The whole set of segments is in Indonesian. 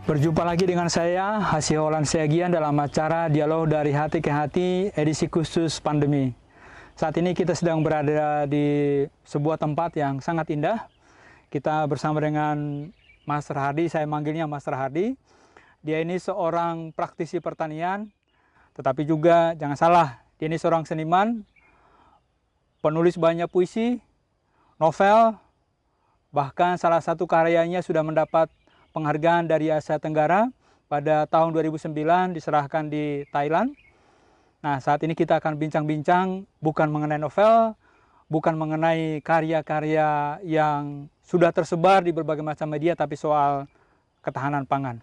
Berjumpa lagi dengan saya, Hasihaulan Seagian dalam acara Dialog dari Hati ke Hati edisi khusus pandemi. Saat ini kita sedang berada di sebuah tempat yang sangat indah. Kita bersama dengan Mas Rahardi, saya manggilnya Mas Rahardi. Dia ini seorang praktisi pertanian, tetapi juga jangan salah, dia ini seorang seniman, penulis banyak puisi, novel, bahkan salah satu karyanya sudah mendapat penghargaan dari Asia Tenggara pada tahun 2009 diserahkan di Thailand. Nah, saat ini kita akan bincang-bincang bukan mengenai novel, bukan mengenai karya-karya yang sudah tersebar di berbagai macam media, tapi soal ketahanan pangan.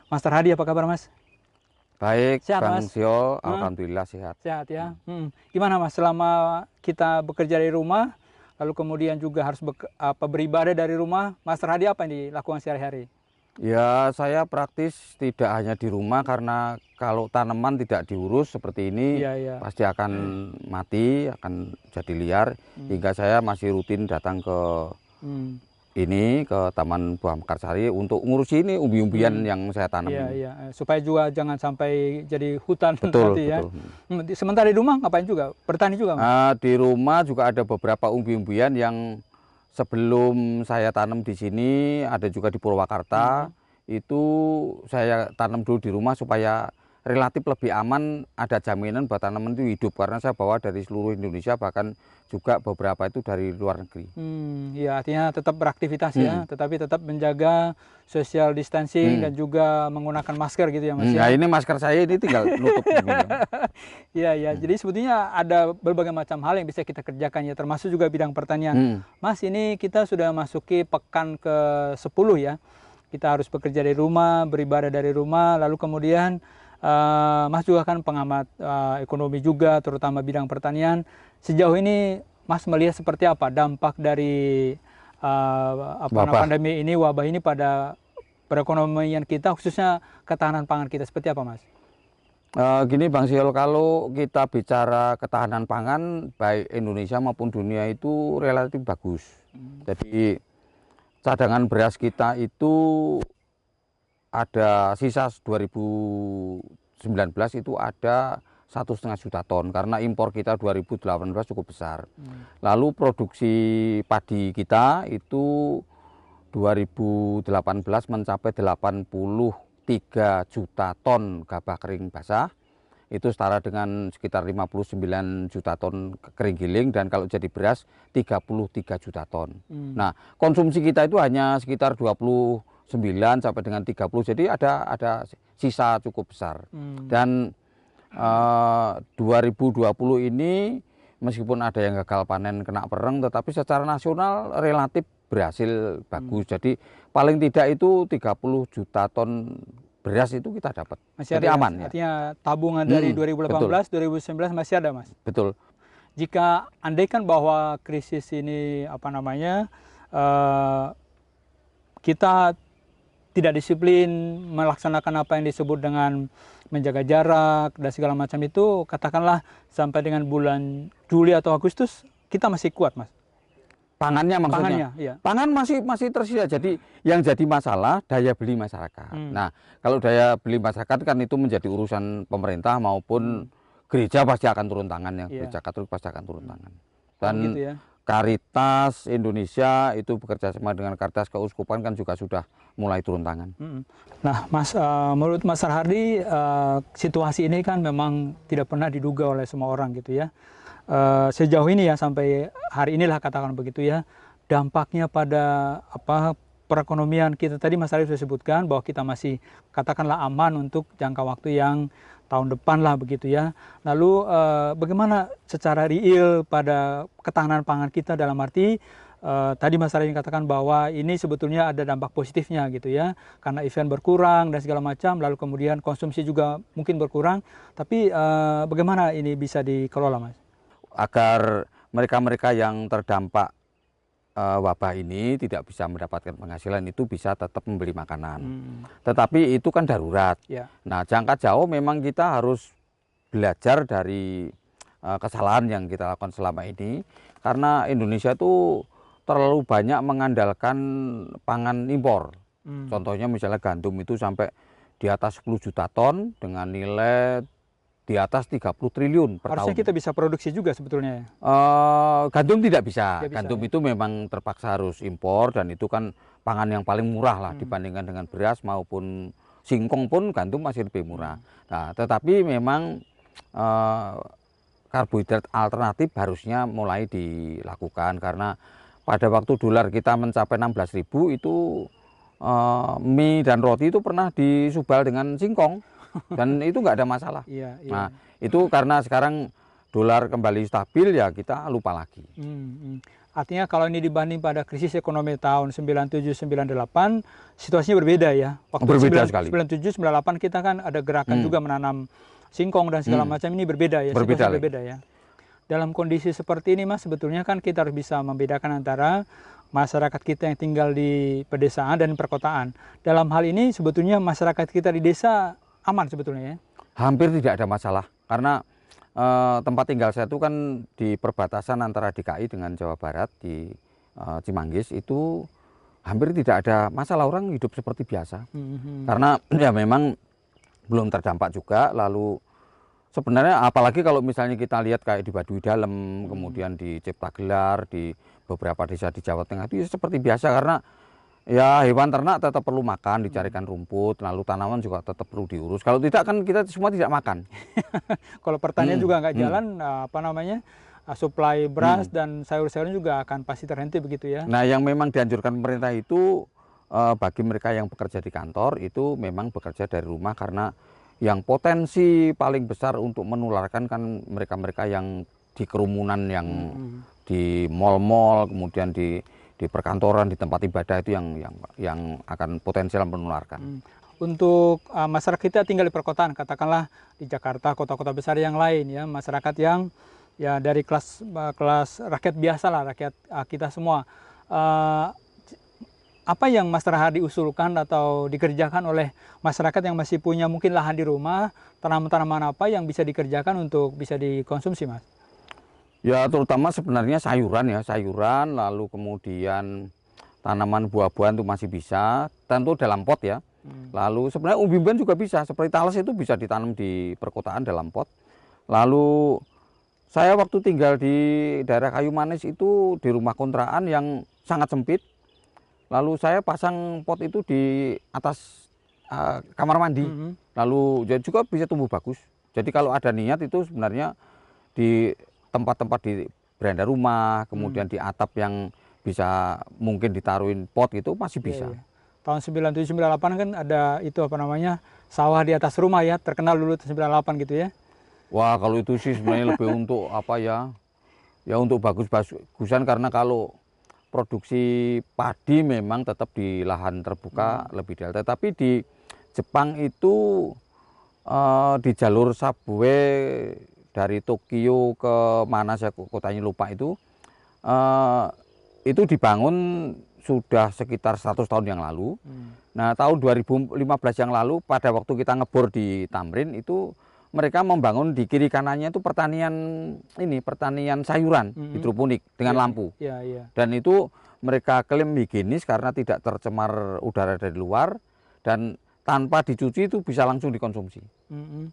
Mas Rahardi, apa kabar Mas? Baik, Sehat, Bang Mas? Sio, alhamdulillah sehat. Sehat ya. Gimana Mas, selama kita bekerja dari rumah, lalu kemudian juga harus beribadah dari rumah, Mas Rahardi apa yang dilakukan sehari-hari? Ya, saya praktis tidak hanya di rumah karena kalau tanaman tidak diurus seperti ini Iya. pasti akan mati, akan jadi liar. Hingga saya masih rutin datang ke Taman Buah Mekarsari untuk ngurusi ini umbi-umbian yang saya tanam ini. Iya. Supaya juga jangan sampai jadi hutan Betul, nanti ya. betul. Sementara di rumah ngapain juga? Bertani juga, Mas? Di rumah juga ada beberapa umbi-umbian yang sebelum saya tanam di sini, ada juga di Purwakarta. Itu saya tanam dulu di rumah supaya relatif lebih aman, ada jaminan buat tanaman itu hidup. Karena saya bawa dari seluruh Indonesia, bahkan juga beberapa itu dari luar negeri. Ya, artinya tetap beraktivitas ya, tetapi tetap menjaga social distancing dan juga menggunakan masker gitu ya, Mas ya. Nah, ini masker saya ini tinggal nutup. Iya. Jadi sebetulnya ada berbagai macam hal yang bisa kita kerjakan ya, termasuk juga bidang pertanian. Mas, ini kita sudah masuki pekan ke-10 ya. Kita harus bekerja dari rumah, beribadah dari rumah, lalu kemudian Mas juga kan pengamat ekonomi juga, terutama bidang pertanian. Sejauh ini Mas melihat seperti apa dampak dari pandemi ini, wabah ini pada perekonomian kita, khususnya ketahanan pangan kita, seperti apa Mas? Gini Bang Siol, kalau kita bicara ketahanan pangan, baik Indonesia maupun dunia itu relatif bagus. Jadi cadangan beras kita itu ada sisa 2019 itu ada 1,5 juta ton karena impor kita 2018 cukup besar. Lalu produksi padi kita itu 2018 mencapai 83 juta ton gabah kering basah. Itu setara dengan sekitar 59 juta ton kering giling, dan kalau jadi beras 33 juta ton. Nah, konsumsi kita itu hanya sekitar 29 sampai dengan 30, jadi ada sisa cukup besar. Dan 2020 ini meskipun ada yang gagal panen kena pereng, tetapi secara nasional relatif berhasil bagus. Jadi paling tidak itu 30 juta ton beras itu kita dapat. Masih jadi ada, aman ya? ya. Artinya tabungan dari 2018, 2019 masih ada, Mas? Betul. Jika andaikan bahwa krisis ini kita tidak disiplin melaksanakan apa yang disebut dengan menjaga jarak dan segala macam itu, katakanlah sampai dengan bulan Juli atau Agustus, kita masih kuat, Mas? Pangannya maksudnya? Iya. Pangan masih tersisa. Jadi yang jadi masalah daya beli masyarakat. Nah, kalau daya beli masyarakat kan itu menjadi urusan pemerintah maupun gereja pasti akan turun tangan, yang gereja Katolik pasti akan turun tangan. Dan gitu ya? Caritas Indonesia itu bekerja sama dengan Caritas Keuskupan kan juga sudah mulai turun tangan. Nah, Mas, menurut Mas Rahardi, situasi ini kan memang tidak pernah diduga oleh semua orang gitu ya. Sejauh ini ya, sampai hari inilah katakan begitu ya, dampaknya pada perekonomian kita. Tadi Mas Rahardi sudah sebutkan bahwa kita masih katakanlah aman untuk jangka waktu yang tahun depan lah begitu ya. Lalu bagaimana secara real pada ketahanan pangan kita, dalam arti tadi Mas Rahardi katakan bahwa ini sebetulnya ada dampak positifnya gitu ya, karena event berkurang dan segala macam, lalu kemudian konsumsi juga mungkin berkurang, tapi bagaimana ini bisa dikelola, Mas? Agar mereka-mereka yang terdampak wabah ini tidak bisa mendapatkan penghasilan, itu bisa tetap membeli makanan. Tetapi itu kan darurat. Nah, jangka jauh memang kita harus belajar dari kesalahan yang kita lakukan selama ini, karena Indonesia itu terlalu banyak mengandalkan pangan impor. Contohnya misalnya gandum itu sampai di atas 10 juta ton dengan nilai di atas 30 triliun per Harusnya tahun. kita bisa produksi juga sebetulnya ya? Gandum tidak bisa. Tidak bisa, Gandum ya? itu memang terpaksa harus impor dan itu kan pangan yang paling murah lah dibandingkan dengan beras maupun singkong pun gandum masih lebih murah. Nah, tetapi memang karbohidrat alternatif harusnya mulai dilakukan karena pada waktu dolar kita mencapai 16.000 itu mie dan roti itu pernah disubal dengan singkong dan itu nggak ada masalah. Iya, iya. Nah, itu karena sekarang dolar kembali stabil ya kita lupa lagi. Artinya kalau ini dibanding pada krisis ekonomi tahun 97-98, situasinya berbeda ya. Waktu Berbeda sekali. 97-98 kita kan ada gerakan juga menanam singkong dan segala macam, ini berbeda ya, Berbeda situasi berbeda ya. Dalam kondisi seperti ini Mas, sebetulnya kan kita harus bisa membedakan antara masyarakat kita yang tinggal di pedesaan dan perkotaan. Dalam hal ini sebetulnya masyarakat kita di desa aman sebetulnya ya? Hampir tidak ada masalah karena tempat tinggal saya itu kan di perbatasan antara DKI dengan Jawa Barat di Cimanggis itu hampir tidak ada masalah, orang hidup seperti biasa. Karena ya memang belum terdampak juga. Lalu sebenarnya apalagi kalau misalnya kita lihat kayak di Baduy Dalam, kemudian di Ciptagelar, di beberapa desa di Jawa Tengah itu ya seperti biasa karena ya hewan ternak tetap perlu makan, dicarikan rumput, lalu tanaman juga tetap perlu diurus. Kalau tidak kan kita semua tidak makan. Kalau pertanian juga nggak jalan, apa namanya, suplai beras dan sayur-sayuran juga akan pasti terhenti begitu ya. Nah, yang memang dianjurkan pemerintah itu bagi mereka yang bekerja di kantor itu memang bekerja dari rumah karena yang potensi paling besar untuk menularkan kan mereka-mereka yang di kerumunan, yang di mal-mal, kemudian di perkantoran, di tempat ibadah itu yang akan potensial menularkan. Untuk masyarakat kita tinggal di perkotaan, katakanlah di Jakarta, kota-kota besar yang lain ya, masyarakat yang ya dari kelas rakyat biasa lah, rakyat kita semua. Apa yang Mas Rahadi usulkan atau dikerjakan oleh masyarakat yang masih punya mungkin lahan di rumah, tanaman-tanaman apa yang bisa dikerjakan untuk bisa dikonsumsi, Mas? Ya terutama sebenarnya sayuran ya, sayuran, lalu kemudian tanaman buah-buahan itu masih bisa, tentu dalam pot ya. Lalu sebenarnya umbi-umbian juga bisa, seperti talas itu bisa ditanam di perkotaan dalam pot. Lalu saya waktu tinggal di daerah Kayu Manis itu di rumah kontrakan yang sangat sempit. Lalu saya pasang pot itu di atas kamar mandi. Lalu juga bisa tumbuh bagus. Jadi kalau ada niat itu sebenarnya di tempat-tempat di beranda rumah, kemudian di atap yang bisa mungkin ditaruhin pot itu masih bisa. Iya. Tahun 97-98 kan ada itu apa namanya, sawah di atas rumah ya, terkenal dulu 98 gitu ya. Wah, kalau itu sih sebenarnya lebih untuk apa ya? Ya untuk bagus-bagusan karena kalau produksi padi memang tetap di lahan terbuka lebih ideal. Tetapi di Jepang itu di jalur subway dari Tokyo ke mana saya kotanya lupa itu dibangun sudah sekitar 100 tahun yang lalu. Nah, tahun 2015 yang lalu pada waktu kita ngebor di Tamrin itu mereka membangun di kiri kanannya itu pertanian sayuran hidroponik dengan lampu. Dan itu mereka klaim higienis karena tidak tercemar udara dari luar dan tanpa dicuci itu bisa langsung dikonsumsi.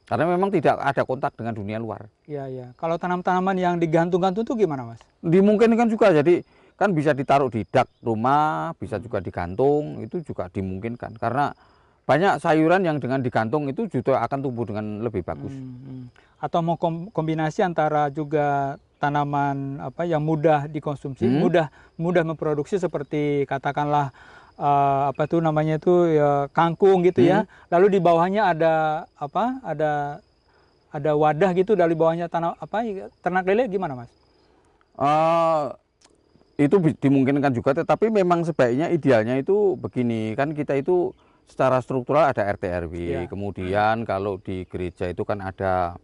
Karena memang tidak ada kontak dengan dunia luar. Iya. Kalau tanam-tanaman yang digantung-gantung itu gimana, Mas? Dimungkinkan juga, jadi kan bisa ditaruh di dak rumah, bisa juga digantung, itu juga dimungkinkan. Karena banyak sayuran yang dengan digantung itu juga akan tumbuh dengan lebih bagus. Atau mau kombinasi antara juga tanaman apa yang mudah dikonsumsi, mudah memproduksi seperti katakanlah apa tuh namanya itu ya, kangkung gitu ya. Lalu di bawahnya ada apa? Ada wadah gitu, dari bawahnya tanam apa? Ternak lele gimana, Mas? Itu dimungkinkan juga, tetapi memang sebaiknya idealnya itu begini, kan kita itu secara struktural ada RT RW, kemudian kalau di gereja itu kan ada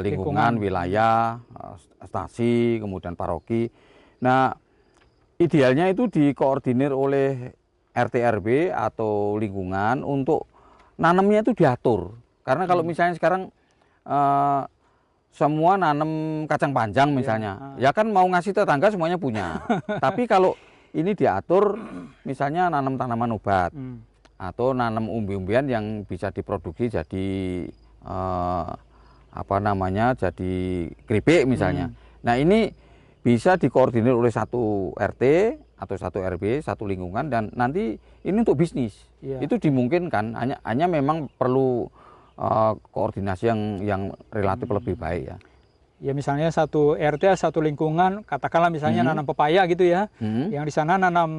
lingkungan wilayah, stasi, kemudian paroki. Nah, idealnya itu dikoordinir oleh RT RW atau lingkungan untuk nanamnya itu diatur. Karena kalau misalnya sekarang semua nanam kacang panjang misalnya, ya kan mau ngasih tetangga semuanya punya. Tapi kalau ini diatur misalnya nanam tanaman obat Hmm. atau nanam umbi-umbian yang bisa diproduksi jadi apa namanya, jadi keripik misalnya. Nah ini bisa dikoordinir oleh satu RT atau satu RW, satu lingkungan, dan nanti ini untuk bisnis. Iya. Itu dimungkinkan, hanya memang perlu koordinasi yang relatif lebih baik ya. Ya misalnya satu RT, satu lingkungan, katakanlah misalnya nanam pepaya gitu ya, yang di sana nanam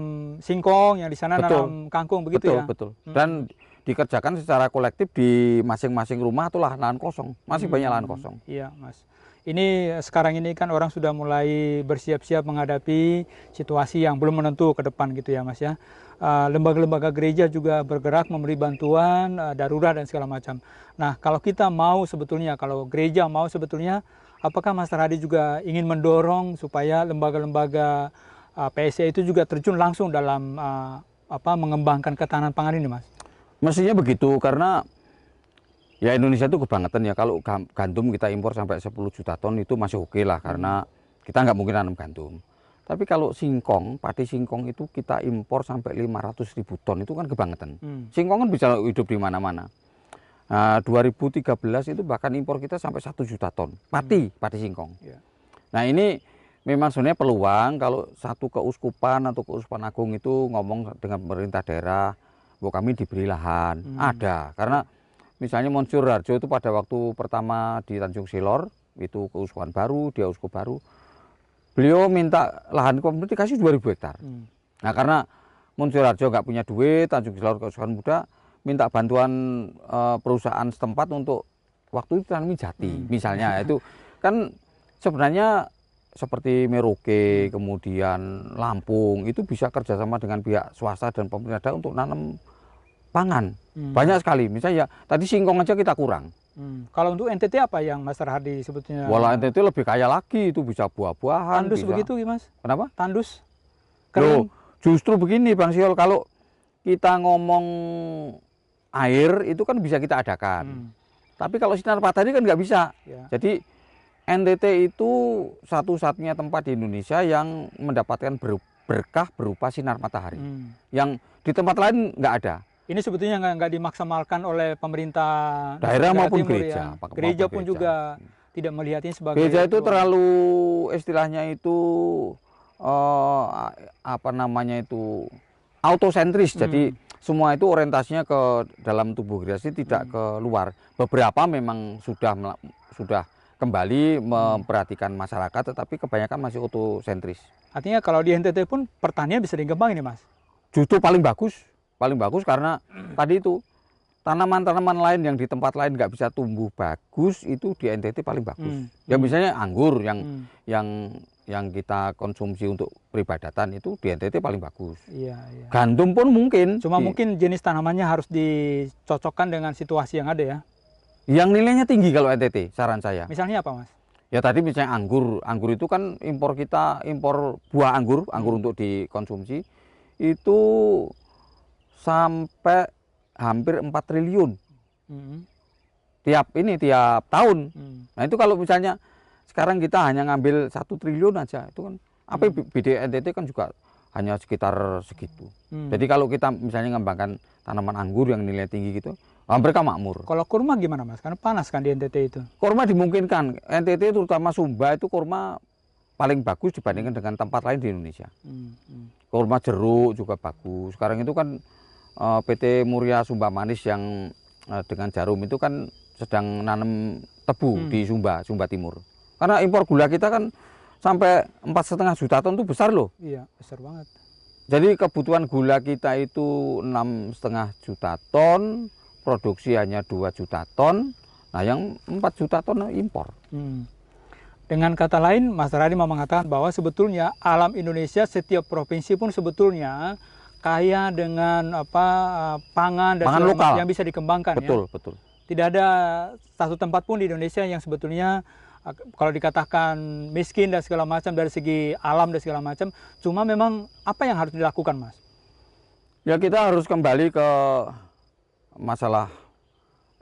singkong, yang di sana nanam kangkung, begitu ya? Betul. Dan dikerjakan secara kolektif di masing-masing rumah atau lahan kosong, masih banyak lahan kosong. Iya Mas. Ini sekarang ini kan orang sudah mulai bersiap-siap menghadapi situasi yang belum menentu ke depan gitu ya Mas ya. Lembaga-lembaga gereja juga bergerak memberi bantuan darurat dan segala macam. Nah kalau kita mau sebetulnya, kalau gereja mau sebetulnya, apakah Mas Radi juga ingin mendorong supaya lembaga-lembaga PSC itu juga terjun langsung dalam mengembangkan ketahanan pangan ini Mas? Mestinya begitu, karena ya Indonesia itu kebangetan ya. Kalau gandum kita impor sampai 10 juta ton itu masih oke lah, karena kita nggak mungkin nanam gandum. Tapi kalau singkong, padi singkong itu kita impor sampai 500.000 ton, itu kan kebangetan. Singkong kan bisa hidup di mana-mana. Nah, 2013 itu bahkan impor kita sampai 1 juta ton, padi singkong. Nah ini memang sebenarnya peluang kalau satu keuskupan atau keuskupan agung itu ngomong dengan pemerintah daerah, bahwa kami diberi lahan, ada. Karena misalnya Monsinyur Harjo itu pada waktu pertama di Tanjung Silor, itu keuskupan baru, dia uskup baru, beliau minta lahan komunitas dikasih 2.000 hektar. Nah karena Monsinyur Harjo nggak punya duit, Tanjung Silor keuskupan muda minta bantuan perusahaan setempat untuk waktu itu tanami jati misalnya. Itu kan sebenarnya seperti Merauke, kemudian Lampung, itu bisa kerjasama dengan pihak swasta dan pemerintah untuk nanam pangan. Banyak sekali, misalnya ya, tadi singkong aja kita kurang. Kalau untuk NTT apa yang Mas Radi sebetulnya? Walau NTT lebih kaya lagi, itu bisa buah-buahan. Tandus bisa. begitu Mas? Kenapa? Tandus? Loh, justru begini Bang Siol, kalau kita ngomong air itu kan bisa kita adakan. Tapi kalau sinar matahari kan nggak bisa. Jadi NTT itu satu-satunya tempat di Indonesia yang mendapatkan berkah berupa sinar matahari. Yang di tempat lain nggak ada. Ini sebetulnya nggak dimaksimalkan oleh pemerintah daerah maupun Timur, gereja. Ya. Gereja pun juga tidak melihat ini sebagai... Gereja itu terlalu, istilahnya itu, apa namanya itu, autosentris. Jadi semua itu orientasinya ke dalam tubuh gereja, tidak ke luar. Beberapa memang sudah kembali memperhatikan masyarakat, tetapi kebanyakan masih autosentris. Artinya kalau di NTT pun pertanian bisa dikembangin nih Mas? Justru paling bagus karena tadi itu tanaman-tanaman lain yang di tempat lain nggak bisa tumbuh bagus, itu di NTT paling bagus. Ya misalnya anggur yang kita konsumsi untuk peribadatan itu di NTT paling bagus. Iya. Gandum pun mungkin. Cuma mungkin jenis tanamannya harus dicocokkan dengan situasi yang ada ya. Yang nilainya tinggi kalau NTT, saran saya. Misalnya apa Mas? Ya tadi misalnya anggur itu kan impor buah anggur untuk dikonsumsi itu sampai hampir 4 triliun tiap tahun. Nah itu kalau misalnya sekarang kita hanya ngambil 1 triliun aja, itu kan apa BD NTT kan juga hanya sekitar segitu. Jadi kalau kita misalnya ngembangkan tanaman anggur yang nilai tinggi gitu, mereka makmur. Kalau kurma gimana Mas? Karena panas kan di NTT itu. Kurma dimungkinkan. NTT terutama Sumba itu kurma paling bagus dibandingkan dengan tempat lain di Indonesia. Kurma jeruk juga bagus. Sekarang itu kan PT Muria Sumba Manis yang dengan jarum itu kan sedang nanam tebu di Sumba Timur. Karena impor gula kita kan sampai 4,5 juta ton itu besar loh. Iya, besar banget. Jadi kebutuhan gula kita itu 6,5 juta ton, produksi hanya 2 juta ton. Nah yang 4 juta ton impor. Dengan kata lain, Mas Radi mau mengatakan bahwa sebetulnya alam Indonesia setiap provinsi pun sebetulnya kaya dengan pangan dan lokal yang bisa dikembangkan. Betul. Tidak ada satu tempat pun di Indonesia yang sebetulnya kalau dikatakan miskin dan segala macam dari segi alam dan segala macam. Cuma memang apa yang harus dilakukan Mas? Ya kita harus kembali ke masalah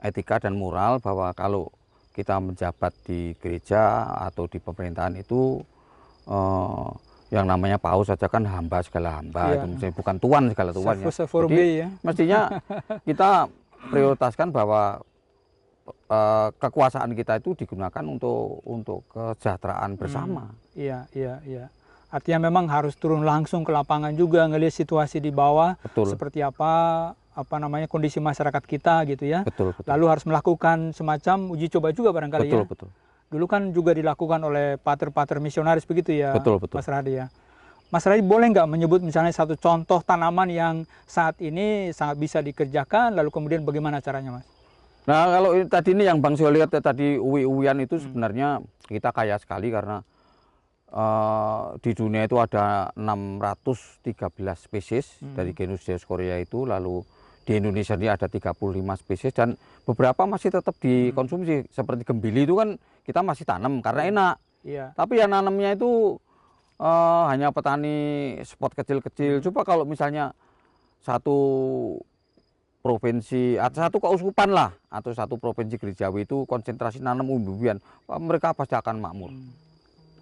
etika dan moral, bahwa kalau kita menjabat di gereja atau di pemerintahan itu yang namanya paus saja kan hamba segala hamba, itu maksudnya bukan tuan segala tuan ya. Jadi ya. mestinya kita prioritaskan bahwa kekuasaan kita itu digunakan untuk kesejahteraan bersama. Iya. Artinya memang harus turun langsung ke lapangan juga, ngelihat situasi di bawah. Betul. Seperti apa namanya kondisi masyarakat kita gitu ya. Betul. Lalu harus melakukan semacam uji coba juga barangkali ya. Betul. Dulu kan juga dilakukan oleh pater-pater misionaris begitu ya, betul. Mas Radi ya. Mas Radi boleh nggak menyebut misalnya satu contoh tanaman yang saat ini sangat bisa dikerjakan, lalu kemudian bagaimana caranya, Mas? Nah, kalau tadi ini yang Bang Sio lihat tadi uwi-uwian itu sebenarnya kita kaya sekali karena di dunia itu ada 613 spesies dari genus Dioskorea itu, lalu di Indonesia ini ada 35 spesies dan beberapa masih tetap dikonsumsi. Seperti gembili itu kan kita masih tanam karena enak. Iya. Tapi yang nanamnya itu hanya petani spot kecil-kecil. Coba kalau misalnya satu provinsi atau satu keuskupan lah atau satu provinsi gerejawi itu konsentrasi nanam umbi-umbian, mereka pasti akan makmur.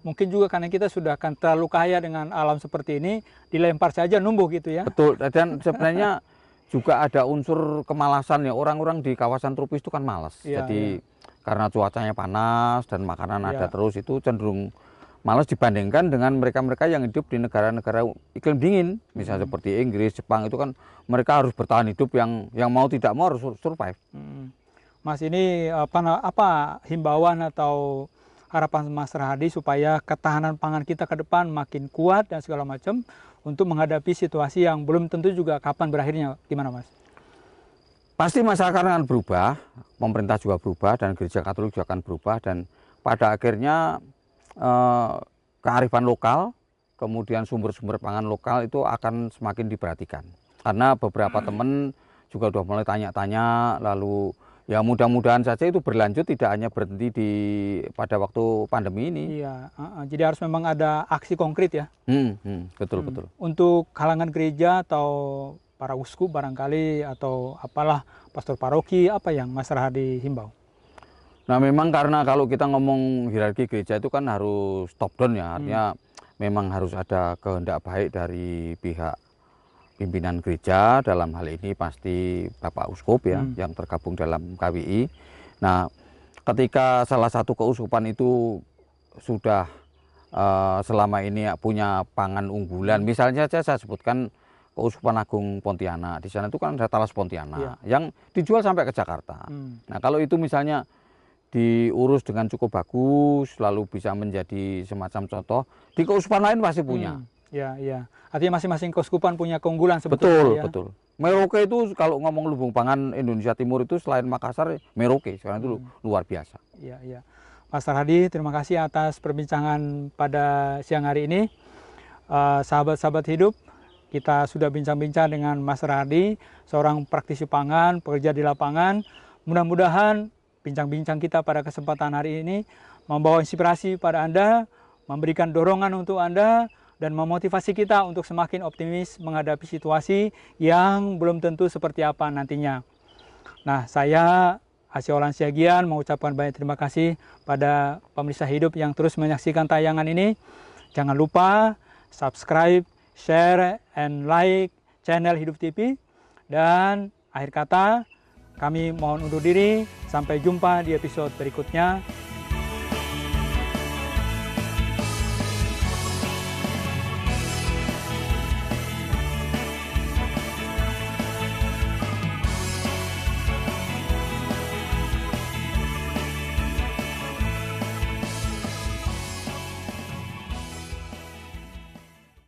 Mungkin juga karena kita sudah akan terlalu kaya dengan alam seperti ini, dilempar saja numbuh gitu ya. Betul, dan sebenarnya juga ada unsur kemalasan ya, orang-orang di kawasan tropis itu kan malas. Jadi karena cuacanya panas dan makanan ada terus, itu cenderung malas dibandingkan dengan mereka-mereka yang hidup di negara-negara iklim dingin, misalnya seperti Inggris, Jepang, itu kan mereka harus bertahan hidup yang mau tidak mau harus survive. Mas, ini apa himbauan atau harapan Mas Rahadi supaya ketahanan pangan kita ke depan makin kuat dan segala macam untuk menghadapi situasi yang belum tentu juga kapan berakhirnya, gimana Mas? Pasti masyarakat akan berubah, pemerintah juga berubah, dan gereja Katolik juga akan berubah, dan pada akhirnya kearifan lokal, kemudian sumber-sumber pangan lokal itu akan semakin diperhatikan. Karena beberapa teman juga sudah mulai tanya-tanya, lalu ya mudah-mudahan saja itu berlanjut, tidak hanya berhenti pada waktu pandemi ini. Iya, jadi harus memang ada aksi konkret ya. Betul. Untuk kalangan gereja atau para uskup barangkali atau apalah pastor paroki, apa yang Mas Rahadi himbau? Nah, memang karena kalau kita ngomong hierarki gereja itu kan harus top down ya, artinya memang harus ada kehendak baik dari pihak pimpinan gereja, dalam hal ini pasti Bapak Uskup ya, yang tergabung dalam KWI. Nah, ketika salah satu keuskupan itu sudah selama ini punya pangan unggulan, misalnya saja saya sebutkan Keuskupan Agung Pontianak, di sana itu kan ada talas Pontianak yang dijual sampai ke Jakarta. Nah, kalau itu misalnya diurus dengan cukup bagus, lalu bisa menjadi semacam contoh, di keuskupan lain pasti punya. Ya. Artinya masing-masing keuskupan punya keunggulan sebetulnya. Betul. Merauke itu kalau ngomong lumbung pangan Indonesia Timur itu selain Makassar, Merauke sekarang itu luar biasa. Iya. Mas Rahadi, terima kasih atas perbincangan pada siang hari ini. Sahabat-sahabat hidup, kita sudah bincang-bincang dengan Mas Rahadi, seorang praktisi pangan, pekerja di lapangan. Mudah-mudahan bincang-bincang kita pada kesempatan hari ini membawa inspirasi pada Anda, memberikan dorongan untuk Anda, dan memotivasi kita untuk semakin optimis menghadapi situasi yang belum tentu seperti apa nantinya. Nah, saya Asiolan Siagian mengucapkan banyak terima kasih pada pemirsa hidup yang terus menyaksikan tayangan ini. Jangan lupa subscribe, share, and like channel Hidup TV. Dan akhir kata, kami mohon undur diri. Sampai jumpa di episode berikutnya.